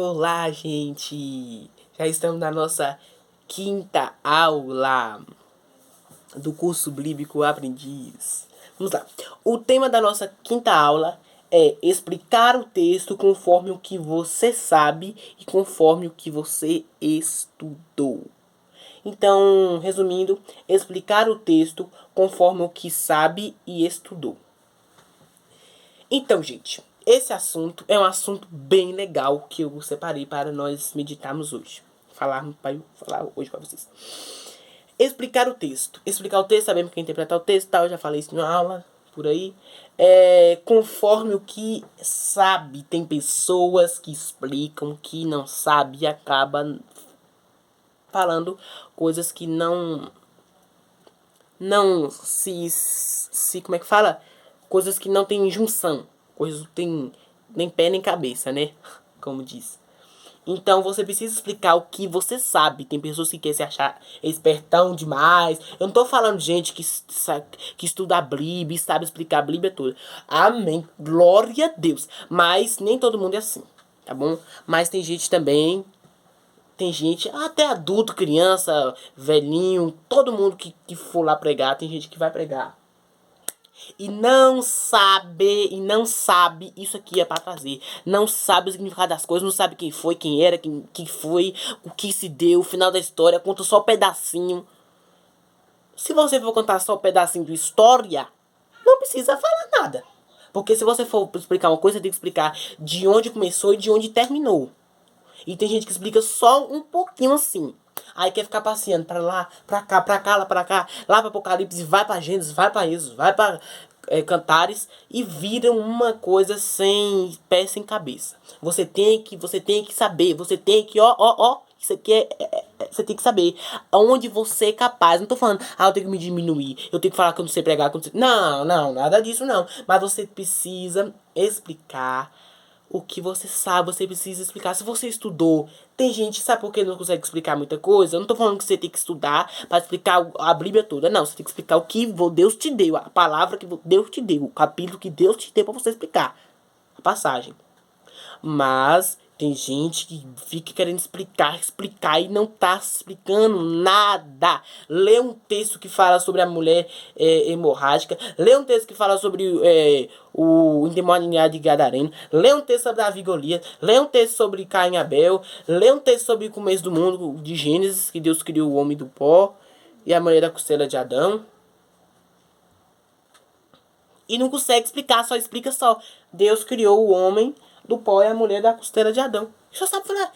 Olá, gente! Já estamos na nossa quinta aula do curso Bíblico Aprendiz. Vamos lá. O tema da nossa quinta aula é explicar o texto conforme o que você sabe e conforme o que você estudou. Então, resumindo, explicar o texto conforme o que sabe e estudou. Então, gente, esse assunto é um assunto bem legal que eu separei para nós meditarmos hoje. Falar hoje para vocês. Explicar o texto. Explicar o texto, sabemos que interpretar o texto, tal, eu já falei isso em uma aula por aí. Conforme o que sabe, tem pessoas que explicam, que não sabe e acaba falando coisas que não como é que fala? Coisas que não tem junção, coisas que tem nem pé nem cabeça, né? Como diz. Então você precisa explicar o que você sabe. Tem pessoas que querem se achar espertão demais. Eu não tô falando de gente que estuda a Bíblia e sabe explicar a Bíblia toda. Amém. Glória a Deus. Mas nem todo mundo é assim, tá bom? Mas tem gente também. Tem gente, até adulto, criança, velhinho, todo mundo que for lá pregar, tem gente que vai pregar. E não sabe, isso aqui é para trazer. Não sabe o significado das coisas, não sabe quem foi, quem era, quem foi, o que se deu, o final da história, conta só um pedacinho. Se você for contar só um pedacinho de história, não precisa falar nada. Porque se você for explicar uma coisa, você tem que explicar de onde começou e de onde terminou. E tem gente que explica só um pouquinho assim. Aí quer ficar passeando pra lá, pra cá, pra cá, lá pra cá, lá pra Apocalipse, vai pra Gênesis, vai pra Êxodo, vai pra Cantares e vira uma coisa sem pé, sem cabeça. Você tem que saber, você tem que, isso aqui você tem que saber aonde você é capaz. Não tô falando, eu tenho que me diminuir, eu tenho que falar que eu não sei pregar, que eu não sei. Não, nada disso não. Mas você precisa explicar o que você sabe, você precisa explicar. Se você estudou, tem gente, sabe por que não consegue explicar muita coisa? Eu não tô falando que você tem que estudar para explicar a Bíblia toda. Não, você tem que explicar o que Deus te deu, a palavra que Deus te deu, o capítulo que Deus te deu para você explicar. A passagem. Mas tem gente que fica querendo explicar e não tá explicando nada. Lê um texto que fala sobre a mulher hemorrágica. Lê um texto que fala sobre o endemoniado de Gadareno. Lê um texto sobre Davi e Golias. Lê um texto sobre Caim e Abel. Lê um texto sobre o começo do mundo, de Gênesis, que Deus criou o homem do pó e a mulher da costela de Adão. E não consegue explicar, só explica só. Deus criou o homem do pó e a mulher da costela de Adão. Só sabe falar.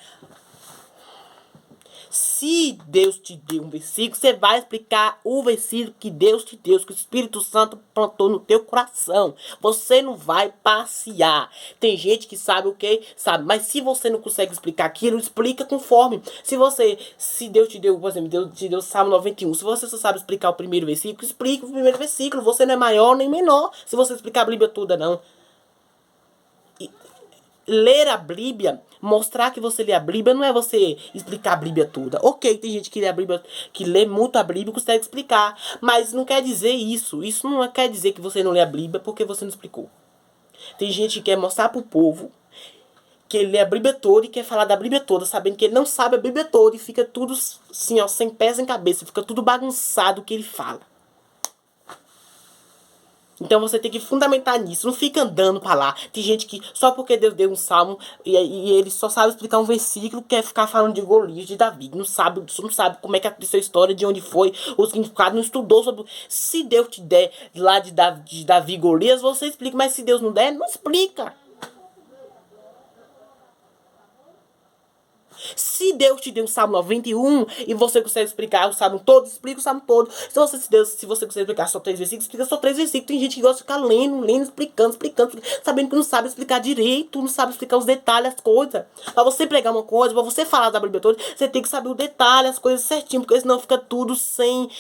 Se Deus te deu um versículo, você vai explicar o versículo que Deus te deu, que o Espírito Santo plantou no teu coração. Você não vai passear. Tem gente que sabe o que? Sabe. Mas se você não consegue explicar aquilo, explica conforme. Se Deus te deu, por exemplo, Deus te deu Salmo 91. Se você só sabe explicar o primeiro versículo, explica o primeiro versículo. Você não é maior nem menor se você explicar a Bíblia toda, não. Ler a Bíblia, mostrar que você lê a Bíblia, não é você explicar a Bíblia toda. Ok, tem gente que lê a Bíblia, que lê muito a Bíblia e consegue explicar. Mas não quer dizer isso. Isso não quer dizer que você não lê a Bíblia porque você não explicou. Tem gente que quer mostrar pro povo que ele lê a Bíblia toda e quer falar da Bíblia toda, sabendo que ele não sabe a Bíblia toda e fica tudo assim, ó, sem pés sem cabeça, fica tudo bagunçado o que ele fala. Então você tem que fundamentar nisso. Não fica andando pra lá. Tem gente que só porque Deus deu um salmo e ele só sabe explicar um versículo, quer ficar falando de Golias, de Davi. Não sabe como é que aconteceu a história, de onde foi, o significado, não estudou sobre. Se Deus te der lá de Davi e Golias, você explica. Mas se Deus não der, não explica. Se Deus te deu o Salmo 91 e você consegue explicar o Salmo todo, explica o Salmo todo. Se você consegue explicar só 3 versículos, explica só 3 versículos. Tem gente que gosta de ficar lendo, explicando, sabendo que não sabe explicar direito, não sabe explicar os detalhes, as coisas. Pra você pregar uma coisa, pra você falar da Bíblia toda, você tem que saber o detalhe, as coisas certinho, porque senão fica tudo sem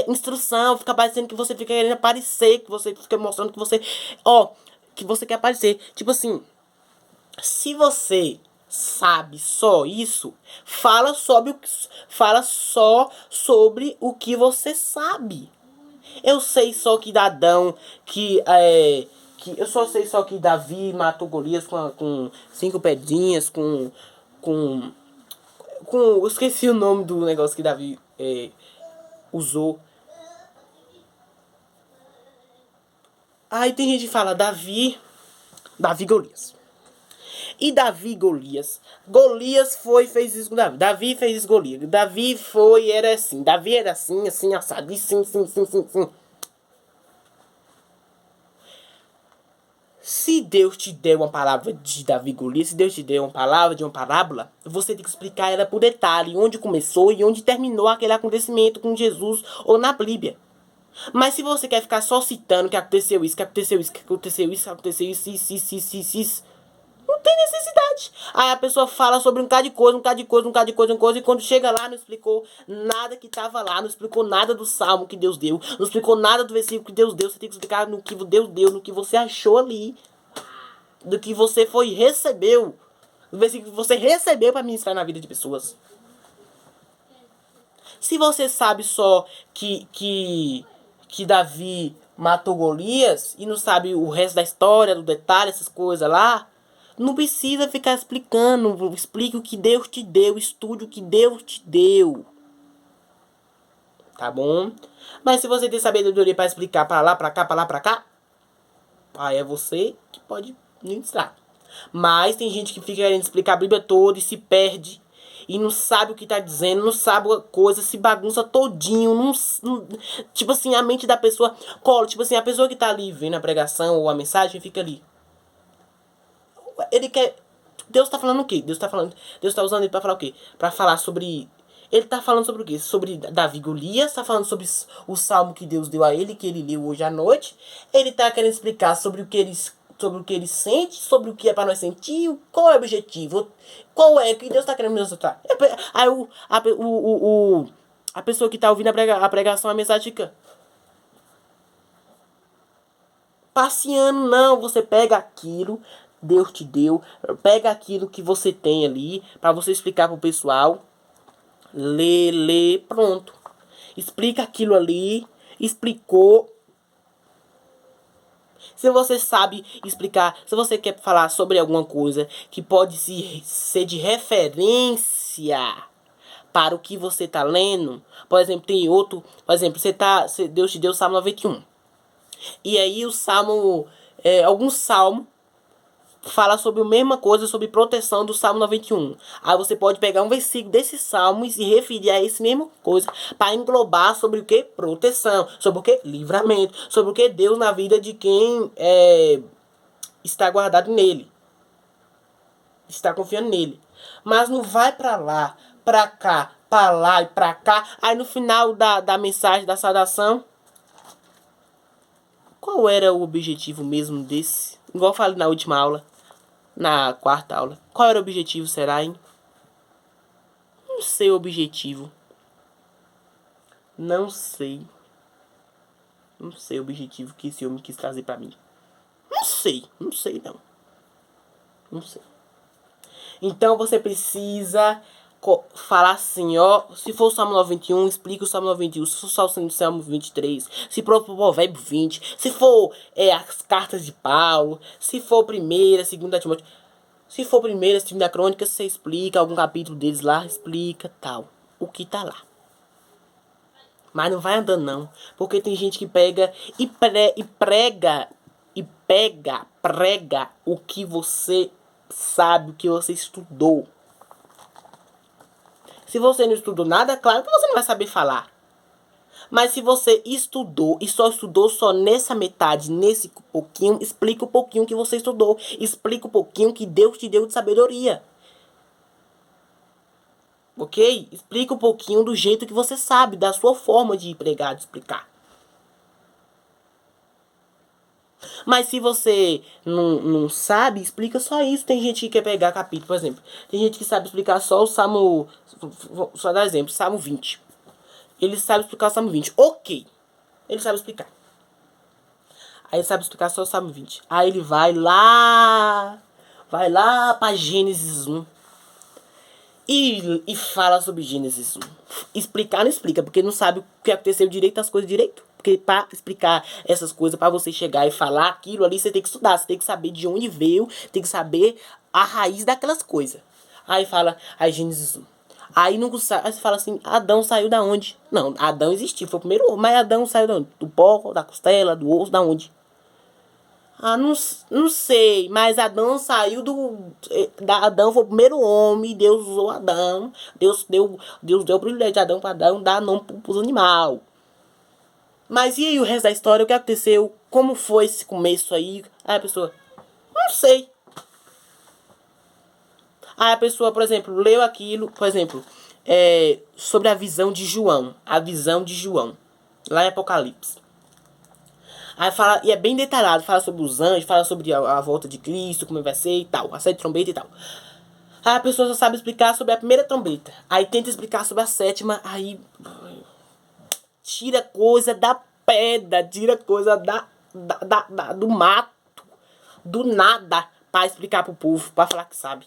instrução, fica parecendo que você fica querendo aparecer, que você fica mostrando que você, que você quer aparecer. Tipo assim, se você sabe só isso, fala só sobre o que você sabe. Eu sei só que Adão, eu só sei só que Davi matou Golias com 5 pedrinhas, com Eu esqueci o nome do negócio que Davi usou. Aí tem gente que fala Davi e Golias. E Davi e Golias. Golias fez isso com Davi. Davi fez isso com Golias. Era assim. Davi era assim, assim, assado. E sim, sim, sim, sim, sim. Se Deus te deu uma palavra de Davi e Golias, se Deus te deu uma palavra de uma parábola, você tem que explicar ela por detalhe, onde começou e onde terminou aquele acontecimento com Jesus ou na Bíblia. Mas se você quer ficar só citando que aconteceu isso, que aconteceu isso, que aconteceu isso, que aconteceu isso, não tem necessidade. Aí a pessoa fala sobre um bocado de coisa, e quando chega lá não explicou nada que tava lá, não explicou nada do salmo que Deus deu, não explicou nada do versículo que Deus deu. Você tem que explicar no que Deus deu, no que você achou ali, do que você recebeu, do versículo que você recebeu para ministrar na vida de pessoas. Se você sabe só que Davi matou Golias e não sabe o resto da história, do detalhe, essas coisas lá, não precisa ficar explicando. Explique o que Deus te deu, estude o que Deus te deu. Tá bom? Mas se você tem sabedoria para explicar para lá, para cá, para lá, para cá, aí é você que pode ministrar. Mas tem gente que fica querendo explicar a Bíblia toda e se perde. E não sabe o que tá dizendo, não sabe a coisa, se bagunça todinho. Tipo assim, a mente da pessoa cola. Tipo assim, a pessoa que tá ali vendo a pregação ou a mensagem fica ali. Ele quer. Deus tá falando o quê? Deus tá usando ele pra falar o quê? Pra falar sobre. Ele tá falando sobre o quê? Sobre Davi e Golias, tá falando sobre o salmo que Deus deu a ele, que ele leu hoje à noite. Ele tá querendo explicar sobre o que ele sente, sobre o que é pra nós sentir, qual é o objetivo, qual é que Deus tá querendo nos mostrar. Aí a pessoa que tá ouvindo a pregação, a mensagem fica passeando. Não, você pega aquilo, Deus te deu, pega aquilo que você tem ali, pra você explicar pro pessoal, lê, pronto. Explica aquilo ali, explicou. Se você sabe explicar, se você quer falar sobre alguma coisa que pode ser de referência para o que você está lendo, por exemplo, tem outro, por exemplo, Deus te deu o Salmo 91. E aí o Salmo, algum salmo fala sobre a mesma coisa, sobre proteção do Salmo 91. Aí você pode pegar um versículo desses salmos e referir a esse mesmo coisa para englobar sobre o que? Proteção. Sobre o que? Livramento. Sobre o que? Deus na vida de quem está guardado nele. Está confiando nele. Mas não vai para lá, para cá, para lá e para cá. Aí no final da mensagem, da saudação, qual era o objetivo mesmo desse? Igual eu falei na última aula. Na quarta aula. Qual era o objetivo, será, hein? Não sei o objetivo. Não sei. Não sei o objetivo que esse homem quis trazer pra mim. Não sei não. Não sei. Então você precisa falar assim, ó. Se for o Salmo 91, explica o Salmo 91. Se for o Salmo 23, se for o Provérbio 20, se for as cartas de Paulo, se for primeira, segunda Timóteo. Se for primeira, segunda crônica, você explica algum capítulo deles lá, explica tal. O que tá lá. Mas não vai andando não. Porque tem gente que pega e prega o que você sabe, o que você estudou. Se você não estudou nada, claro que você não vai saber falar. Mas se você estudou e só estudou só nessa metade, nesse pouquinho, explica um pouquinho que você estudou. Explica um pouquinho que Deus te deu de sabedoria. Ok? Explica um pouquinho do jeito que você sabe, da sua forma de pregar, de explicar. Mas se você não sabe, explica só isso. Tem gente que quer pegar capítulo, por exemplo. Tem gente que sabe explicar só o Salmo. Só dar exemplo, Salmo 20. Ele sabe explicar o Salmo 20. Ok. Ele sabe explicar. Aí ele sabe explicar só o Salmo 20. Aí ele vai lá pra Gênesis 1. E fala sobre Gênesis 1. Explicar não explica, porque não sabe o que aconteceu direito, as coisas direito. Porque pra explicar essas coisas, pra você chegar e falar aquilo ali, você tem que estudar. Você tem que saber de onde veio, tem que saber a raiz daquelas coisas. Aí fala, aí Gênesis 1. Aí nunca sai, aí você fala assim, Adão saiu da onde? Não, Adão existiu, foi o primeiro homem, mas Adão saiu da onde? Do pó, da costela, do osso, da onde? Ah, não sei, mas Adão saiu do. Adão foi o primeiro homem, Deus usou Adão. Deus deu o privilégio de Adão para Adão dar nome pros animais. Mas e aí o resto da história? O que aconteceu? Como foi esse começo aí? Aí a pessoa, não sei. Aí a pessoa, por exemplo, leu aquilo, por exemplo, sobre a visão de João. A visão de João. Lá em Apocalipse. Aí fala, e é bem detalhado, fala sobre os anjos, fala sobre a volta de Cristo, como vai ser e tal, a 7 trombeta e tal. Aí a pessoa só sabe explicar sobre a primeira trombeta. Aí tenta explicar sobre a 7ª, aí tira coisa da pedra, tira coisa do mato, do nada, pra explicar pro povo, pra falar que sabe.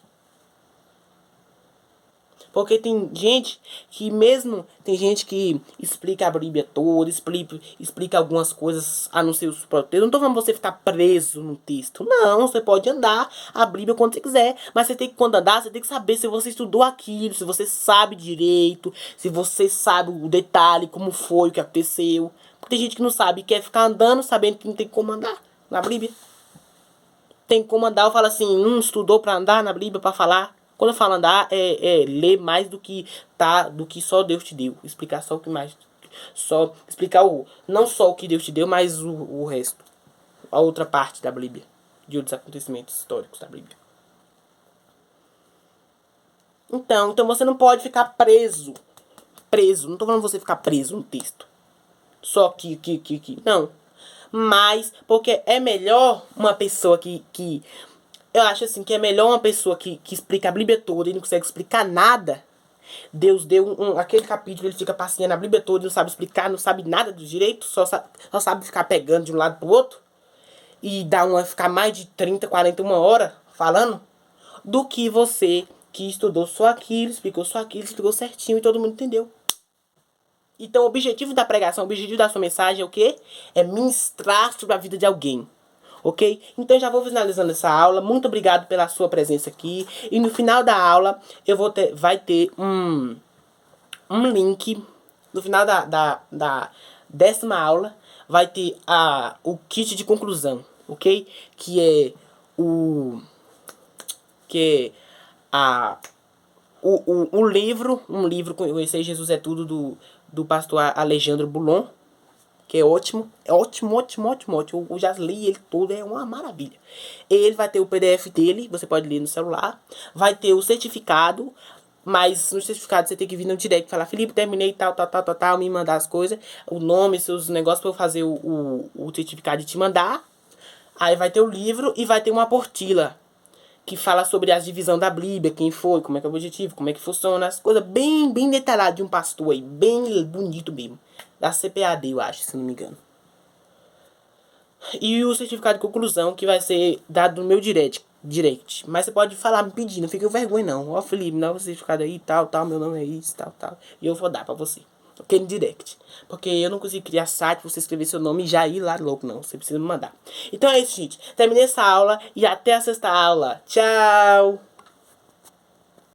Porque tem gente que mesmo, tem gente que explica a Bíblia toda, explica algumas coisas a não ser os próprios textos. Não tô falando você ficar preso no texto. Não, você pode andar a Bíblia quando você quiser. Mas você tem que, quando andar, você tem que saber se você estudou aquilo, se você sabe direito, se você sabe o detalhe, como foi, o que aconteceu. Porque tem gente que não sabe e quer ficar andando sabendo que não tem como andar na Bíblia. Tem como andar, eu falo assim, estudou pra andar na Bíblia, pra falar. Quando eu falo andar, ler mais do que do que só Deus te deu. Explicar só o que mais. Só explicar não só o que Deus te deu, mas o resto. A outra parte da Bíblia. De outros acontecimentos históricos da Bíblia. Então você não pode ficar preso. Preso. Não tô falando você ficar preso no texto. Só que. Não. Mas, porque é melhor uma pessoa que eu acho assim que é melhor uma pessoa que explica a Bíblia toda e não consegue explicar nada. Deus deu aquele capítulo, ele fica passeando a Bíblia toda e não sabe explicar, não sabe nada do direito, só sabe ficar pegando de um lado pro outro. E ficar mais de 30, 41 horas falando. Do que você que estudou só aquilo, explicou certinho e todo mundo entendeu. Então o objetivo da pregação, o objetivo da sua mensagem é o quê? É ministrar sobre a vida de alguém. Ok? Então já vou finalizando essa aula. Muito obrigado pela sua presença aqui. E no final da aula vai ter um link. No final da 10ª aula vai ter o kit de conclusão. Ok? Que é o livro. Um livro Conhecer Jesus é Tudo do pastor Alejandro Bulon. Que é ótimo. É ótimo. Eu já li ele todo, é uma maravilha. Ele vai ter o PDF dele, você pode ler no celular. Vai ter o certificado, mas no certificado você tem que vir no direct e falar, Felipe, terminei tal, me mandar as coisas, o nome, seus negócios pra eu fazer o certificado e te mandar. Aí vai ter o livro e vai ter uma apostila que fala sobre as divisões da Bíblia, quem foi, como é que é o objetivo, como é que funciona, as coisas bem detalhadas de um pastor aí, bem bonito mesmo. Da CPAD, eu acho, se não me engano. E o certificado de conclusão que vai ser dado no meu direct. Mas você pode falar me pedindo, não fica com vergonha não. Ó, Felipe, me dá o certificado aí, tal, meu nome é isso, tal. E eu vou dar pra você. Ok, no direct. Porque eu não consigo criar site pra você escrever seu nome e já ir lá louco, não. Você precisa me mandar. Então é isso, gente. Terminei essa aula e até a 6ª aula. Tchau!